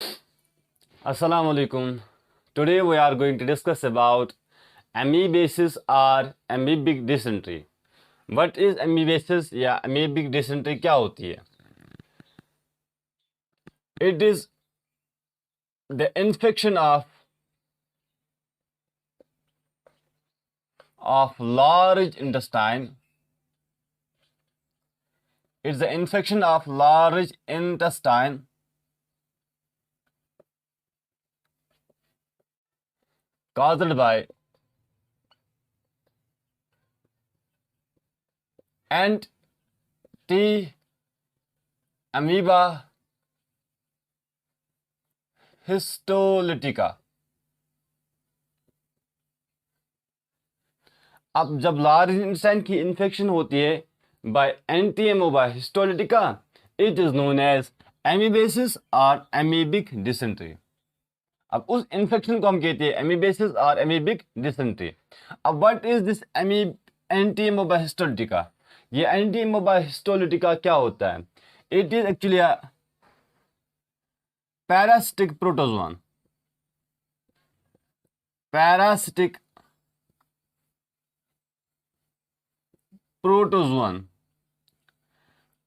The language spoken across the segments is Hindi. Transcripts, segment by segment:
Assalamu alaikum. Today we are going to discuss about amoebasis or amoebic dysentery. What is amoebasis या amoebic dysentery क्या होती है? It is the infection of large intestine. It's the infection of large intestine caused by ant T amoeba histolytica. अब जब लार्ज इंटेस्टाइन की इन्फेक्शन होती है by Entamoeba histolytica, it is known as amoebiasis और एमीबिक डिसेंट्री. अब उस इन्फेक्शन को हम कहते हैं एमीबेसिस और एमीबिक डिसेंट्री. अब what is this anti amoeba histolytica? ये एंटी अमीबा हिस्टोलिटिका क्या होता है? It is actually parasitic protozoan. Parasitic protozoan.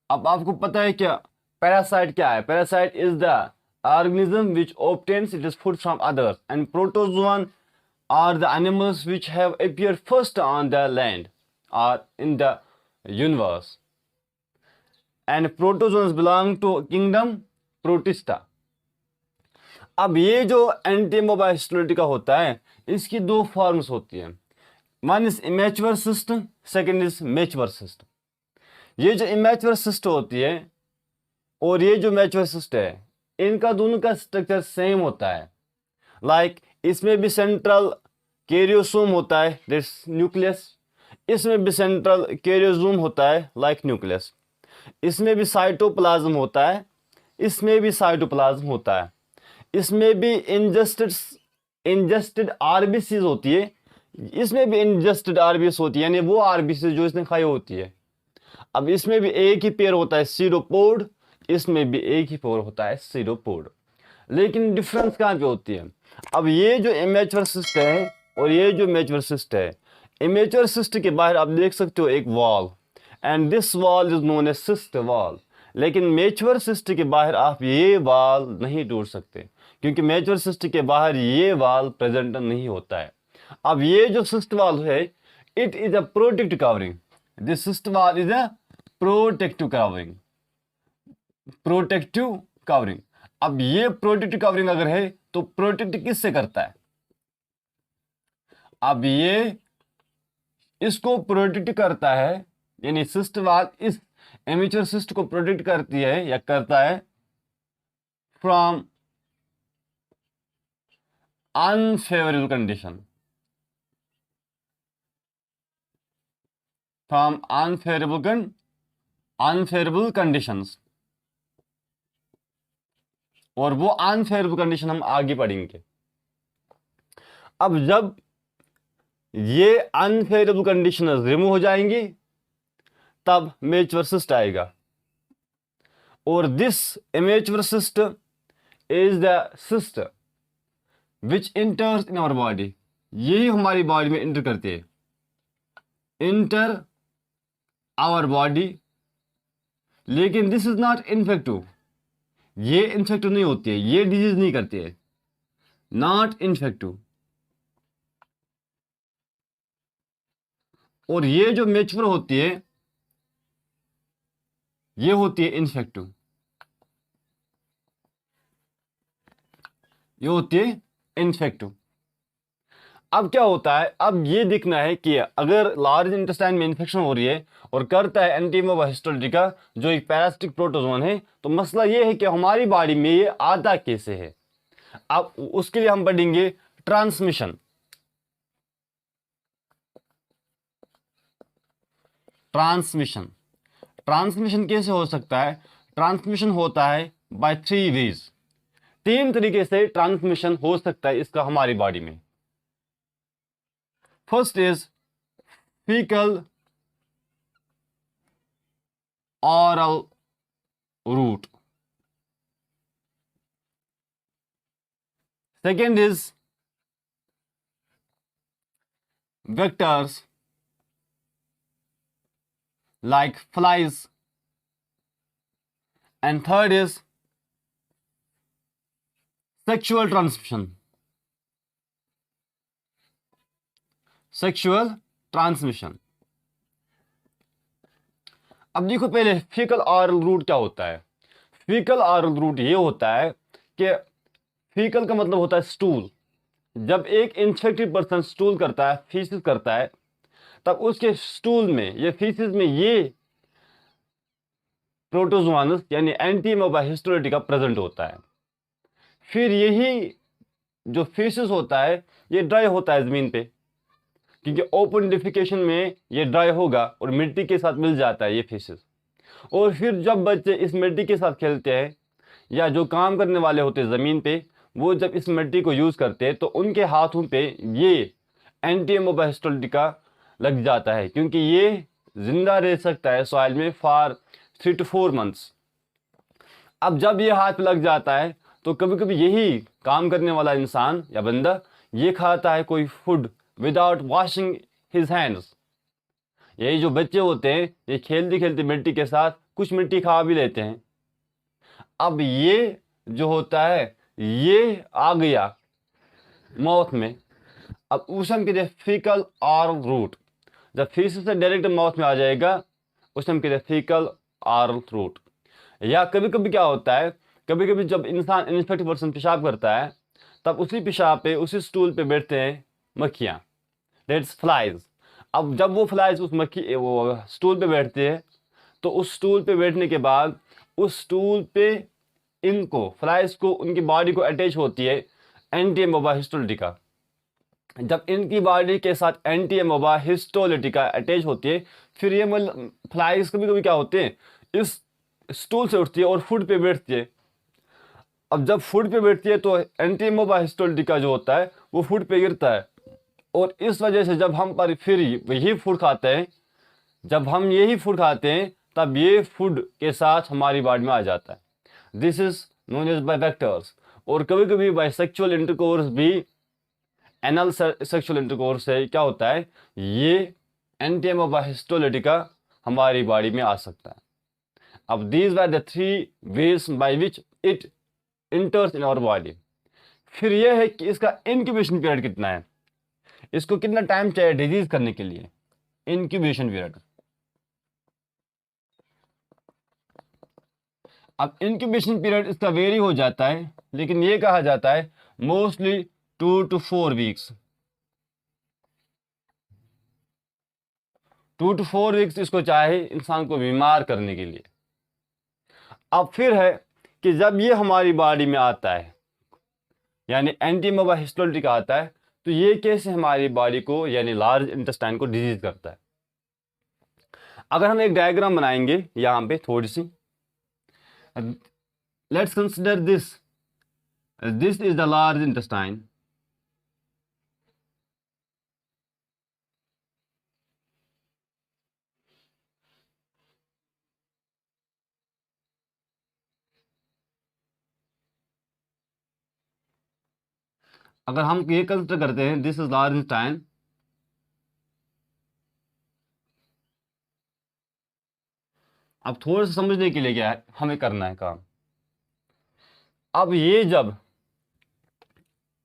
अब आपको पता है क्या पैरासाइट क्या है? Parasite is the organism which obtains its food from others, and protozoan are the animals which have appeared first on the land or in the universe, and protozoans belong to kingdom Protista. अब ये जो एंटीमोबा हिस्टोलिटिका होता है, इसकी दो फॉर्म्स होती हैं. One is immature cyst, second is mature cyst. ये जो इमेच्योर सिस्ट होती है और ये जो मैच्योर सिस्ट है, इनका दोनों का स्ट्रक्चर सेम होता है. लाइक इसमें भी सेंट्रल कैरियोसोम होता है, दिस न्यूक्लियस. इसमें भी सेंट्रल कैरियोसोम होता है, लाइक न्यूक्लियस. इसमें भी साइटोप्लाज्म होता है, इसमें भी साइटोप्लाज्म होता है. इसमें भी इंजेस्टेड आरबीसीज होती है, इसमें भी इंजेस्टेड आरबीसी होती है, यानी वो आरबीसी जो इसने खाई होती है. अब इसमें भी एक ही पेयर होता है सीरोपोड, इसमें भी एक ही पेयर होता है सीरोपोड. लेकिन डिफरेंस कहाँ पे होती है? अब ये जो इमेच्योर सिस्ट है और ये जो मैच्योर सिस्ट है, इमेच्योर सिस्ट के बाहर आप देख सकते हो एक wall, and this wall is known as cyst wall. लेकिन मैच्योर सिस्ट के बाहर आप ये वॉल नहीं ढूंढ सकते, क्योंकि मैच्योर सिस्ट के बाहर ये वॉल प्रेजेंट नहीं होता है. अब ये जो सिस्ट वॉल है, it is a protective covering. This cyst wall is a protective covering. Protective covering. अब ये प्रोटेक्टिव कवरिंग अगर है तो प्रोटेक्ट किससे करता है? अब ये इसको प्रोटेक्ट करता है, यानी सिस्ट वॉल इस इमेच्योर सिस्ट को प्रोटेक्ट करती है या करता है from unfavourable condition. From unfavourable conditions. और वो अनफेवरेबल कंडीशन हम आगे पढ़ेंगे. अब जब ये अनफेवरेबल कंडीशन रिमूव हो जाएंगी, तब मैच्योर सिस्ट आएगा. और this immature cyst is the cyst which enters in our body. यही हमारी बॉडी में इंटर करती है, इंटर आवर बॉडी. लेकिन दिस इज नॉट इन्फेक्टिव. ये इन्फेक्टिव नहीं होती है, ये डिजीज नहीं करती है, नॉट इन्फेक्टिव. और ये जो मैच्योर होती है, ये होती है इन्फेक्टिव. ये होती है इन्फेक्टिव. अब क्या होता है? अब ये देखना है कि अगर लार्ज इंटेस्टाइन में इन्फेक्शन हो रही है और करता है एंटीमोबा हिस्टोलिटिका जो एक पैरासिटिक प्रोटोजोन है, तो मसला ये है कि हमारी बॉडी में ये आता कैसे है. अब उसके लिए हम पढ़ेंगे ट्रांसमिशन. ट्रांसमिशन ट्रांसमिशन कैसे हो सकता है? ट्रांसमिशन होता है बाय 3 वेज. 3 तरीके से ट्रांसमिशन हो सकता है इसका हमारी बॉडी में. First is faecal oral route. Second is vectors like flies, and third is sexual transmission. Sexual transmission. अब देखो पहले फीकल ऑरल रूट क्या होता है. फीकल ऑरल रूट ये होता है कि फीकल का मतलब होता है स्टूल. जब एक इन्फेक्टेड पर्सन स्टूल करता है, फीसिस करता है, तब उसके स्टूल में या फीसिस में ये प्रोटोजोआनस यानी एंटीमोबा हिस्टोलिटिका प्रेजेंट होता है. फिर यही जो फीसिस होता है ये ड्राई होता है जमीन पे, क्योंकि ओपन डिफिकेशन में ये ड्राई होगा और मिट्टी के साथ मिल जाता है ये फीसिस. और फिर जब बच्चे इस मिट्टी के साथ खेलते हैं या जो काम करने वाले होते हैं ज़मीन पे, वो जब इस मिट्टी को यूज़ करते हैं तो उनके हाथों पे ये एंटीमोबा हिस्टोलिटिका लग जाता है, क्योंकि ये जिंदा रह सकता है सॉइल में फॉर 3 to 4 months. अब जब ये हाथ पे लग जाता है तो कभी कभी यही काम करने वाला इंसान या बंदा ये खाता है कोई food without washing his hands. यही जो बच्चे होते हैं ये खेलते खेलते मिट्टी के साथ कुछ मिट्टी खा भी लेते हैं. अब ये जो होता है ये आ गया माउथ में. अब उस हम कहते हैं फीकल ऑरल रूट. जब फीस से डायरेक्ट माउथ में आ जाएगा उस हम कहते हैं फीकल ऑरल रूट. या कभी कभी क्या होता है, कभी कभी जब इंसान इन्फेक्टेड पर्सन पेशाब करता है तब उसी पेशाब पे उसी स्टूल पे बैठते हैं मक्खियाँ, दैट्स फ्लाइज. अब जब वो फ्लाइज उस वो स्टूल पे बैठते हैं तो उस स्टूल पे बैठने के बाद उस स्टूल पे इनको फ्लाइज को उनकी बॉडी को अटैच होती है एंटीमोबा हिस्टोलिटिका. जब इनकी बॉडी के साथ एंटीमोबा हिस्टोलिटिका अटैच होती है फिर ये फ्लाइज कभी कभी क्या होते हैं इस स्टूल से उठती है और फुट पे बैठती है. अब जब फुट पे बैठती है तो एंटीमोबा हिस्टोलिटिका जो होता है वो फुट पे गिरता है, और इस वजह से जब हम पर फिर यही फूड खाते हैं, जब हम यही फूड खाते हैं तब ये फूड के साथ हमारी बॉडी में आ जाता है. This is known as by vectors. और कभी कभी बाय सेक्सुअल इंटरकोर्स भी, एनल सेक्सुअल इंटरकोर्स से क्या होता है ये एंटीमोबा हिस्टोलिटिका हमारी बॉडी में आ सकता है. अब these are the 3 ways by which it enters in our body. फिर यह है कि इसका इंक्यूबेशन पीरियड कितना है, इसको कितना टाइम चाहिए डिजीज करने के लिए. Incubation period. अब इंक्यूबेशन पीरियड इसका वेरी हो जाता है, लेकिन ये कहा जाता है mostly 2 to 4 weeks. 2 to 4 weeks इसको चाहे इंसान को बीमार करने के लिए. अब फिर है कि जब ये हमारी बॉडी में आता है यानी एंटीमोबा हिस्टोलिटिका आता है तो ये कैसे हमारी बॉडी को यानी लार्ज इंटेस्टाइन को डिजीज करता है. अगर हम एक डायग्राम बनाएंगे यहाँ पे थोड़ी सी, let's consider this is the large intestine. अगर हम ये कंसिडर करते हैं दिस इज लार्ज इंटेस्टाइन, अब थोड़ा सा समझने के लिए क्या है हमें करना है काम. अब ये जब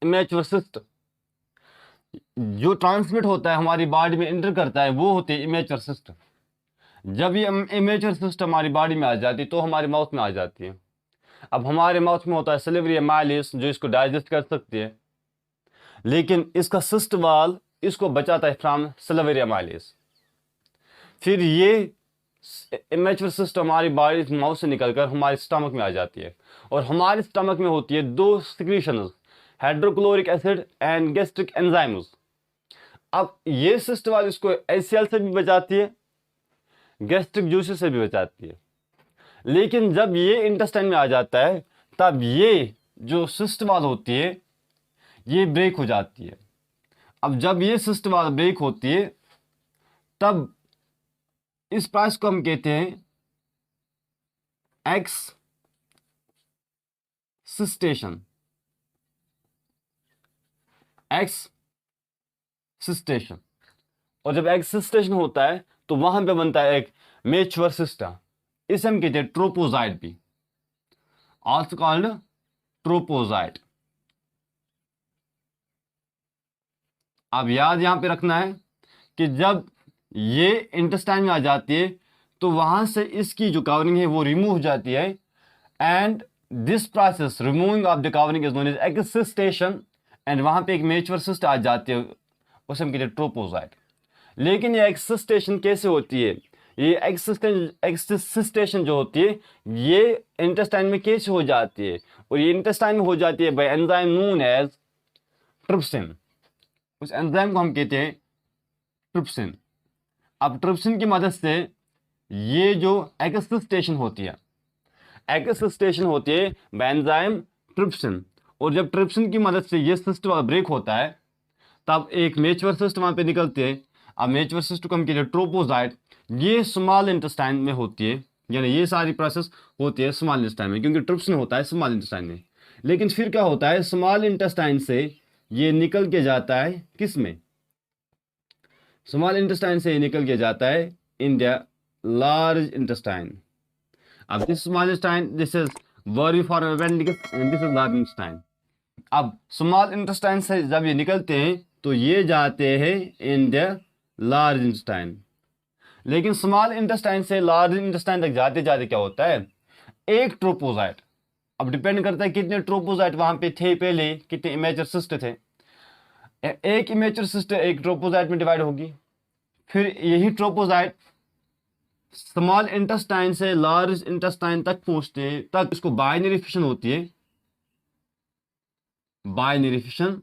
इमेच्योर सिस्ट जो ट्रांसमिट होता है हमारी बॉडी में एंटर करता है वो होती है इमेच्योर सिस्ट. जब ये इमेच्योर सिस्ट हमारी बॉडी में आ जाती है तो हमारे माउथ में आ जाती है. अब हमारे माउथ में होता है सलिवरी माइलिस जो इसको डाइजेस्ट कर सकती है, लेकिन इसका सिस्ट वाल इसको बचाता है फ्रॉम सलिवरी माइलिस. फिर ये इमेच्योर सिस्ट हमारी बॉडी माउथ से निकलकर हमारे स्टमक में आ जाती है, और हमारे स्टमक में होती है 2 secretions, hydrochloric acid and gastric enzymes. अब ये सिस्ट वाल इसको HCl से भी बचाती है, गैस्ट्रिक जूसेस से भी बचाती है. लेकिन जब ये इंटेस्टाइन में आ जाता है तब ये जो सिस्ट वाल होती है ये ब्रेक हो जाती है. अब जब ये सिस्ट वाल ब्रेक होती है तब इस प्रोसेस को हम कहते हैं एक्ससिस्टेशन. एक्ससिस्टेशन, और जब एक्ससिस्टेशन होता है तो वहां पे बनता है एक मेच्योर सिस्टम, इसे हम कहते हैं ट्रोपोजाइट भी, आल्सो कॉल्ड ट्रोपोजाइट। अब याद यहां पे रखना है कि जब ये इंटेस्टाइन में आ जाती है तो वहां से इसकी जो कवरिंग है वो रिमूव हो जाती है, and this process removing of the covering is known as excystation, एंड वहां पे एक मेच्योर सिस्ट आ जाती है, उसे हम कहते हैं ट्रोपोजाइट। लेकिन ये एक्ससिस्टेशन कैसे होती है, ये एक्ससिस्टेशन जो होती है ये इंटेस्टाइन में कैसे हो जाती है, और ये इंटेस्टाइन में हो जाती है by enzyme known as trypsin. उस एंजाइम को हम कहते हैं ट्रिप्सिन। अब ट्रिप्सिन की मदद से ये जो एक्ससिस्टेशन होती है, एक्ससिस्टेशन होती है बाय एंजाइम ट्रिप्सिन, और जब ट्रिप्सिन की मदद से ये सिस्ट ब्रेक होता है तब एक मेच्योर सिस्ट वहां पे निकलते हैं। अब मेच्योर सिस्ट को हम कहते हैं ट्रोपोजाइट, ये स्मॉल इंटेस्टाइन में होती है, यानी ये सारी प्रोसेस होती है स्मॉल इंटेस्टाइन में, क्योंकि ट्रिप्सिन होता है स्मॉल इंटेस्टाइन में। लेकिन फिर क्या होता है, स्मॉल इंटेस्टाइन से ये निकल के जाता है किस में, स्मॉल इंटेस्टाइन से ये निकल के जाता है इन द लार्ज इंटेस्टाइन। अब this small intestine, this is vermiform appendix and this is large intestine. अब स्मॉल इंटेस्टाइन से जब ये निकलते हैं तो ये जाते हैं इन द लार्ज इंटेस्टाइन। लेकिन स्मॉल इंटेस्टाइन से लार्ज इंटेस्टाइन तक जाते जाते क्या होता है, एक ट्रोपोजाइट, अब डिपेंड करता है कितने ट्रोपोजाइट वहां पे थे पहले, कितने इमेचर सिस्ट थे, एक इमेचर सिस्ट एक ट्रोपोजाइट में डिवाइड होगी, फिर यही ट्रोपोजाइट स्मॉल इंटेस्टाइन से लार्ज इंटेस्टाइन तक पहुंचते हैं, तक इसको बाइनरी फिशन होती है, बाइनरी फिशन,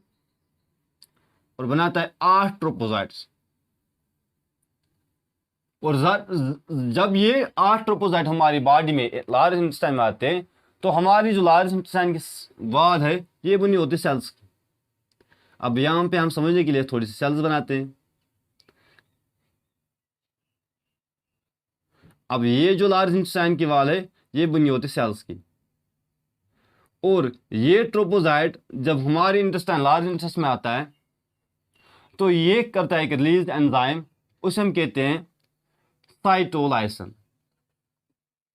और बनाता है 8 ट्रोपोजाइट्स। और जब ये 8 ट्रोपोजाइट हमारी बॉडी में लार्ज इंटेस्टाइन में आते हैं तो हमारी जो लार्ज इंटेस्टाइन की वाल है ये बनी होती है सेल्स की। अब यहां पे हम समझने के लिए थोड़ी सी सेल्स बनाते हैं। अब ये जो लार्ज इंटेस्टाइन की वाल है ये बनी होती है सेल्स की, और ये ट्रोपोजाइट जब हमारी इंटेस्टाइन लार्ज इंटेस्टाइन में आता है तो ये करता है एक रिलीज एंजाइम, उसे हम कहते हैं साइटोलाइसिन।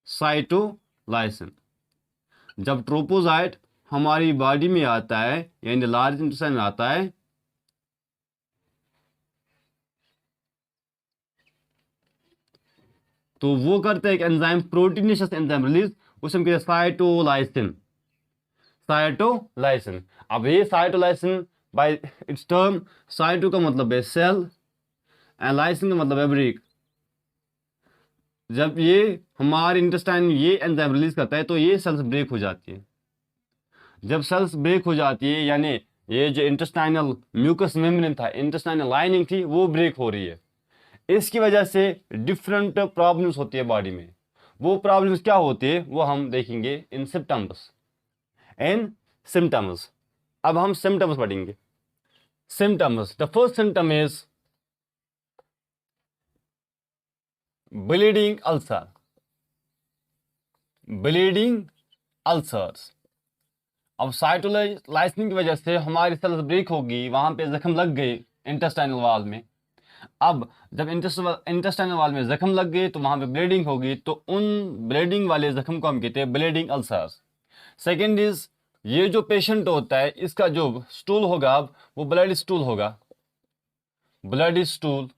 साइटोलाइसिन जब ट्रोपोजाइट हमारी बॉडी में आता है यानी लार्ज इंटेस्टाइन में आता है तो वो करता है एक एंजाइम, प्रोटीनेशियस एंजाइम रिलीज, उसे हम कहते हैं साइटोलाइसिन। साइटोलाइसिन, अब ये cytolysin by its term, cyto का मतलब है सेल एंड लाइसिन का मतलब है ब्रेक। जब ये हमारे इंटेस्टाइन में ये एंजाइम रिलीज करता है तो ये सेल्स ब्रेक हो जाती है। जब सेल्स ब्रेक हो जाती है यानी ये जो इंटेस्टाइनल म्यूकस मेम्ब्रेन था, इंटेस्टाइनल लाइनिंग थी, वो ब्रेक हो रही है। इसकी वजह से डिफरेंट प्रॉब्लम्स होती है बॉडी में। वो प्रॉब्लम्स क्या होती है वो हम देखेंगे इन सिम्टम्स। इन सिम्टम्स, अब हम सिम्टम्स पढ़ेंगे। Symptoms, the first symptom is bleeding ulcer. Bleeding ulcers, अब साइटोलाइसिन की वजह से हमारी सेल्स ब्रेक होगी, वहां पे जख्म लग गए इंटेस्टाइनल वाल में। अब जब इंटेस्टाइनल वाल में जख्म लग गए तो वहां पे ब्लीडिंग होगी, तो उन ब्लीडिंग वाले जख्म को हम कहते हैं ब्लीडिंग अल्सर्स। सेकेंड इज, ये जो पेशेंट होता है इसका जो स्टूल होगा वो ब्लड स्टूल होगा, ब्लड स्टूल,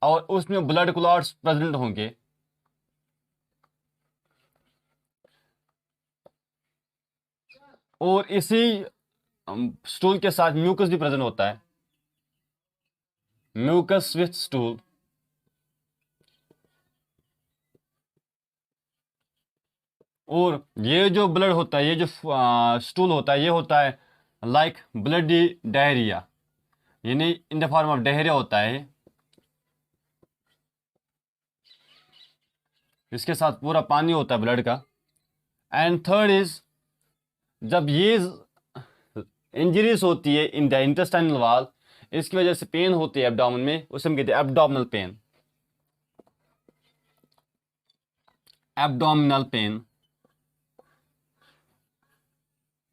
और उसमें ब्लड क्लॉट्स प्रेजेंट होंगे। और इसी स्टूल के साथ म्यूकस भी प्रेजेंट होता है, म्यूकस विथ स्टूल। और ये जो ब्लड होता है, ये जो स्टूल होता है, ये होता है लाइक ब्लडी डायरिया, यानी in the form of diarrhoea होता है। इसके साथ पूरा पानी होता है ब्लड का। एंड थर्ड इज, जब ये इंजरीज होती है इन द इंटेस्टाइनल वॉल, इसकी वजह से पेन होती है एब्डोमेन में, उसे हम कहते हैं एब्डोमिनल पेन। Abdominal pain.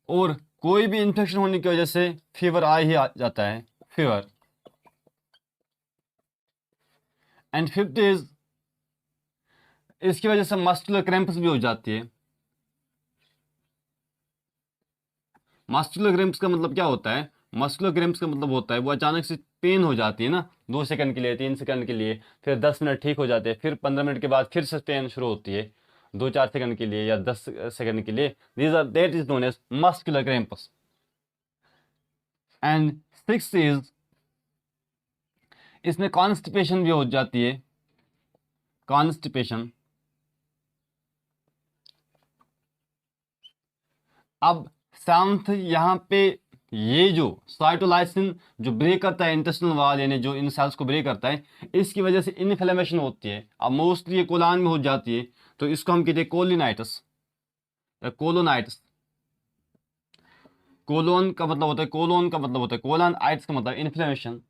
और कोई भी इन्फेक्शन होने की वजह से फीवर आ ही जाता है, फीवर। एंड फिफ्थ इज, इसकी वजह से मस्कुलर क्रैम्प्स भी हो जाती है। मस्कुलर क्रैम्प्स का मतलब क्या होता है? मस्कुलर क्रैम्प्स का मतलब होता है वो अचानक से पेन हो जाती है ना, 2 सेकंड के लिए, 3 सेकंड के लिए, फिर 10 मिनट ठीक हो जाते हैं, फिर 15 मिनट के बाद फिर से पेन शुरू होती है, 2-4 सेकंड के लिए या 10 सेकंड के लिए। These are, that is known as muscular cramps. And six is, इसमें कॉन्स्टिपेशन भी हो जाती है, कॉन्स्टिपेशन। अब सेवंथ यहाँ पे, ये जो साइटोलाइसिन जो ब्रेक करता है इंटेस्टिनल वॉल, यानी जो इन सेल्स को ब्रेक करता है, इसकी वजह से इन्फ्लेमेशन होती है। अब मोस्टली ये कोलान में हो जाती है, तो इसको हम कहते हैं कोलिनाइटिस या कोलोनाइटिस। कोलोन का मतलब होता है, कोलोन का मतलब होता है कोलन, आइट्स का मतलब इन्फ्लेमेशन।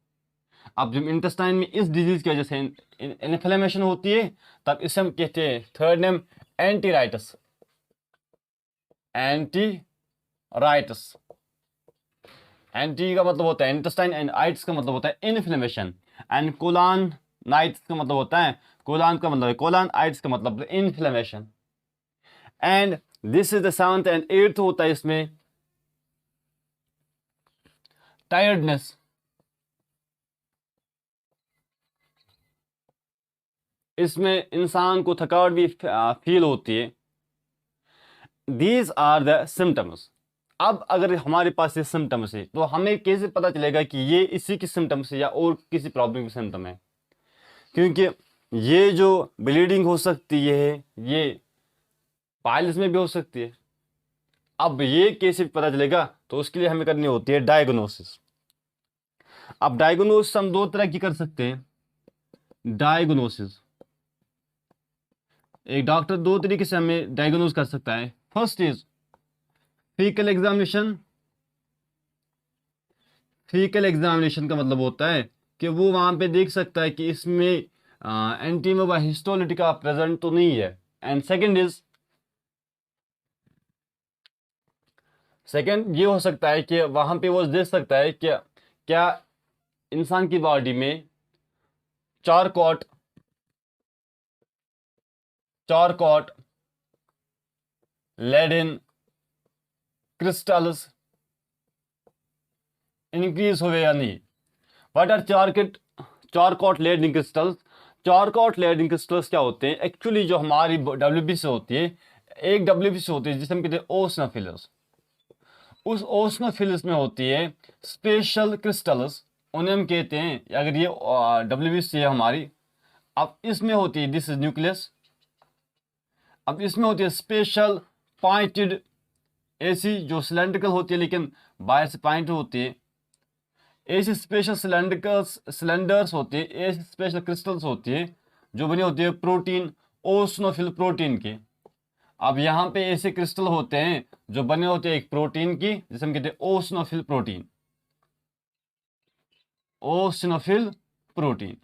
अब जब इंटेस्टाइन में इस डिजीज की वजह से इन्फ्लेमेशन होती है, तब इसे हम कहते हैं, थर्ड नेम एंटीराइटिस, एंटीराइटिस। एंटी का मतलब होता है इंटेस्टाइन, एंड आइट्स का मतलब होता है इन्फ्लेमेशन, एंड कोलान नाइट्स का मतलब होता है, कोलान का मतलब है कोलान, आइट्स का मतलब inflammation. And this is the seventh. And eighth होता है इसमें टायर्डनेस। इसमें इंसान को थकावट भी फील होती है। These are the symptoms. अब अगर हमारे पास ये सिम्टम्स है, तो हमें कैसे पता चलेगा कि ये इसी की सिम्टम्स है या और किसी प्रॉब्लम की सिम्टम है? क्योंकि ये जो ब्लीडिंग हो सकती है, ये पाइल्स में भी हो सकती है। अब ये कैसे पता चलेगा? तो उसके लिए हमें करनी होती है डायग्नोसिस। अब डायग्नोसिस हम दो तरह की कर सकते हैं। डायग्नोसिस, एक डॉक्टर दो तरीके से हमें डायग्नोज कर सकता है। First is faecal examination. Faecal examination का मतलब होता है कि वो वहां पे देख सकता है कि इसमें एंटीमोबा हिस्टोलिटिका प्रेजेंट तो नहीं है। एंड सेकंड ये हो सकता है कि वहां पे वो देख सकता है कि क्या इंसान की बॉडी में Charcot Charcot Leyden crystals increase हुए या नहीं। What are Charcot Leyden crystals? Charcot Leyden crystals क्या होते हैं? एक्चुअली जो हमारी डब्ल्यूबीसी होती है, एक डब्ल्यूबीसी होती है जिसे हम कहते हैं ओसनोफिलस। उस ओसनोफिलस में होती है स्पेशल क्रिस्टल्स, उन्हें हम कहते हैं, अगर ये डब्ल्यूबीसी है हमारी, अब इसमें होती है, दिस इज न्यूक्लियस, अब इसमें होती है स्पेशल पॉइंटेड, ऐसी जो सिलेंड्रिकल होती है लेकिन बाहर से पॉइंट होती है, ऐसी स्पेशल सिलेंडर्स होती है, ऐसी स्पेशल क्रिस्टल्स होती है जो बनी होती है प्रोटीन, ओसनोफिल प्रोटीन की। अब यहाँ पे ऐसे क्रिस्टल होते हैं जो बने होते हैं एक प्रोटीन की, जिसे हम कहते हैं ओसनोफिल प्रोटीन, ओसनोफिल प्रोटीन।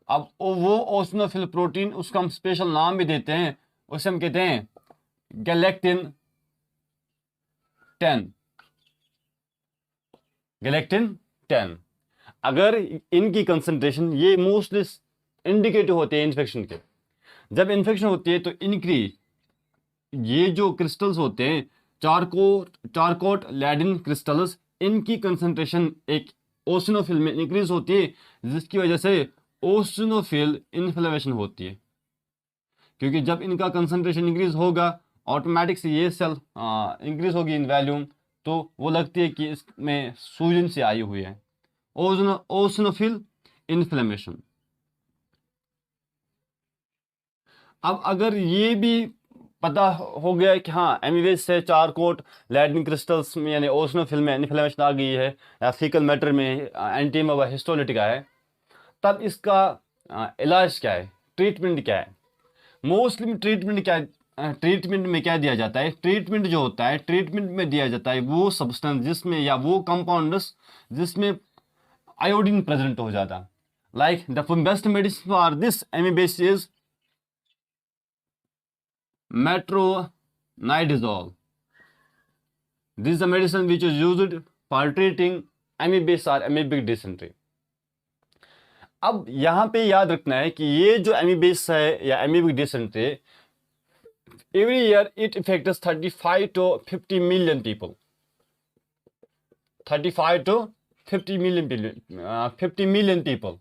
अब वो ओसनोफिल प्रोटीन, उसका हम स्पेशल नाम भी देते हैं, उसे हम कहते हैं गैलेक्टिन 10, गैलेक्टिन 10। अगर इनकी कंसंट्रेशन, ये मोस्टली इंडिकेटिव होते हैं इन्फेक्शन के। जब इन्फेक्शन होती है तो इनकी ये जो क्रिस्टल्स होते हैं, चारकोट लैडिन क्रिस्टल्स, इनकी कंसंट्रेशन एक ओसिनोफिल में इंक्रीज होती है, जिसकी वजह से ओसिनोफिल इन्फ्लेमेशन होती है। क्योंकि जब इनका कंसंट्रेशन इंक्रीज होगा, ऑटोमेटिक से ये सेल इंक्रीज होगी इन वैल्यूम, तो वो लगती है कि इसमें सूजन से आई हुई है, ओसिनोफिल इन्फ्लेमेशन। अब अगर ये भी पता हो गया कि हाँ एमिवेज से चारकोट लैडिन क्रिस्टल्स में यानी ओसनोफिल में इन्फ्लेमेशन आ गई है, या फीकल मैटर में एंटीमा हिस्टोलिटिका है, तब इसका इलाज क्या है, ट्रीटमेंट क्या है? मोस्टली ट्रीटमेंट में क्या दिया जाता है? ट्रीटमेंट जो होता है, ट्रीटमेंट में दिया जाता है वो सब्सटेंस जिसमें, या वो कंपाउंड्स जिसमें आयोडीन प्रेजेंट हो जाता। Like the best medicine for this amoebiasis is metronidazole. This is the medicine which is used for treating amoebiasis और एमीबिक डिसेंट्री। अब यहाँ पे याद रखना है कि ये जो एमीबियस है या amoebic dysentery, every year it effects 35 to 50 million people, 35 to 50 million people।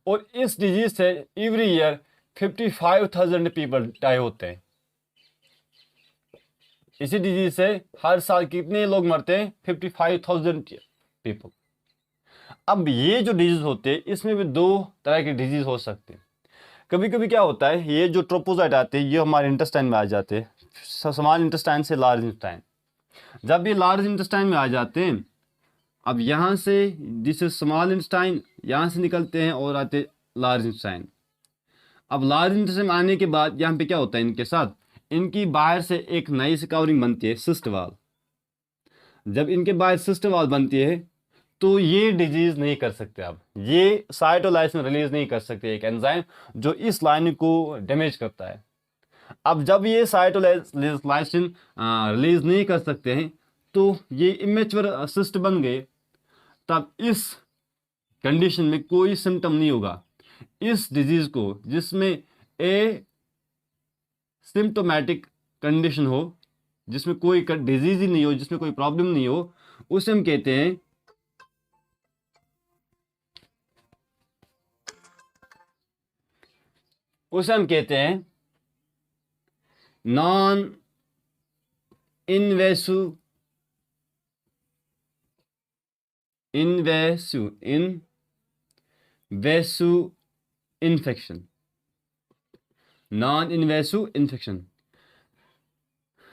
और इस डिजीज से एवरी ईयर 55,000 पीपल डाई होते हैं। इसी डिजीज से हर साल कितने लोग मरते हैं? 55,000 पीपल। अब ये जो डिजीज होते हैं इसमें भी दो तरह के डिजीज हो सकते हैं। कभी कभी क्या होता है, ये जो ट्रोपोजाइट आते हैं ये हमारे इंटेस्टाइन में आ जाते हैं, स्मॉल इंटेस्टाइन से लार्ज इंटेस्टाइन। जब ये लार्ज इंटेस्टाइन में आ जाते हैं, अब यहाँ से जिसे स्मॉल इंटेस्टाइन यहाँ से निकलते हैं और आते लार्ज इंटेस्टाइन। अब लार्ज इंटेस्टाइन में आने के बाद यहाँ पे क्या होता है, इनके साथ इनकी बाहर से एक नई सी कवरिंग बनती है, सिस्ट वॉल। जब इनके बाहर सिस्ट वॉल बनती है तो ये डिजीज नहीं कर सकते। अब ये साइटोलाइसिन रिलीज नहीं कर सकते, एक एंजाइम जो इस लाइनिंग को डैमेज करता है। अब जब ये साइटोलाइसिन रिलीज नहीं कर सकते हैं तो ये इमेच्योर सिस्ट बन गए। तब इस कंडीशन में कोई सिम्टम नहीं होगा। इस डिजीज को, जिसमें ए सिम्टोमेटिक कंडीशन हो, जिसमें कोई डिजीज ही नहीं हो, जिसमें कोई प्रॉब्लम नहीं हो, उसे हम कहते हैं non invasive infection, non invasive infection.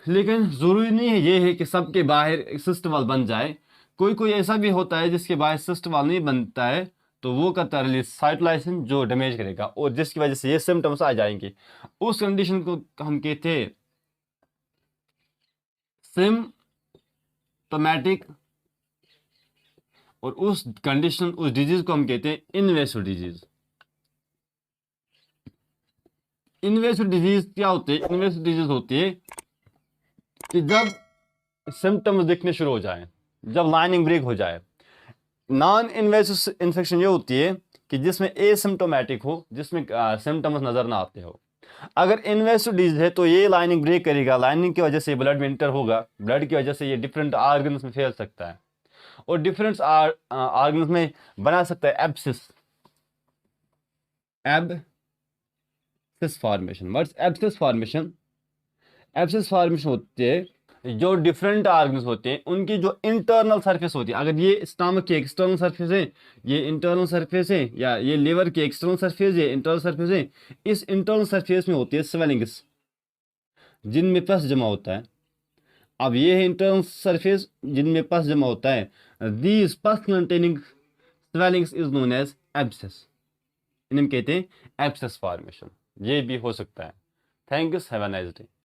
लेकिन ज़रूरी नहीं है ये है कि सबके बाहर सिस्ट वॉल बन जाए। कोई कोई ऐसा भी होता है जिसके बाहर सिस्ट वॉल नहीं बनता है, तो वो करता है रिलीज साइटोलाइसिन जो डैमेज करेगा और जिसकी वजह से ये सिम्टम्स आ जाएंगे। उस कंडीशन को हम कहते हैं सिम्टोमेटिक, और उस डिजीज को हम कहते हैं इन्वेसिव डिजीज। इन्वेसिव डिजीज क्या होते हैं? इन्वेसिव डिजीज होती है कि जब सिम्टम्स दिखने शुरू हो जाए, जब लाइनिंग ब्रेक हो जाए। नॉन इन्वेसिव इन्फेक्शन ये होती है कि जिसमें एसिम्टोमेटिक हो, जिसमें सिम्टम्स नजर ना आते हो। अगर इन्वेसिव डिजीज है तो ये लाइनिंग ब्रेक करेगा, लाइनिंग की वजह से ब्लड में इंटर होगा, ब्लड की वजह से ये डिफरेंट ऑर्गन्स में फैल सकता है और डिफरेंट ऑर्गन्स में बना सकता है abscess formation. What's abscess formation? Abscess formation होती है जो डिफरेंट ऑर्गन्स होते हैं उनकी जो इंटरनल सरफेस होती है। अगर ये स्टमक की एक्सटर्नल सरफेस है, ये इंटरनल सरफेस है, या ये लिवर की एक्सटर्नल सरफेस है, इंटरनल सरफेस है, इस इंटरनल सरफेस में होती है स्वेलिंग्स जिनमें पस जमा होता है। अब ये है इंटरनल सरफेस जिनमें पस जमा होता है। These pus containing swellings is known as abscess. इन्हें कहते हैं एब्सेस फॉर्मेशन। ये भी हो सकता है। Thank you, have a nice day.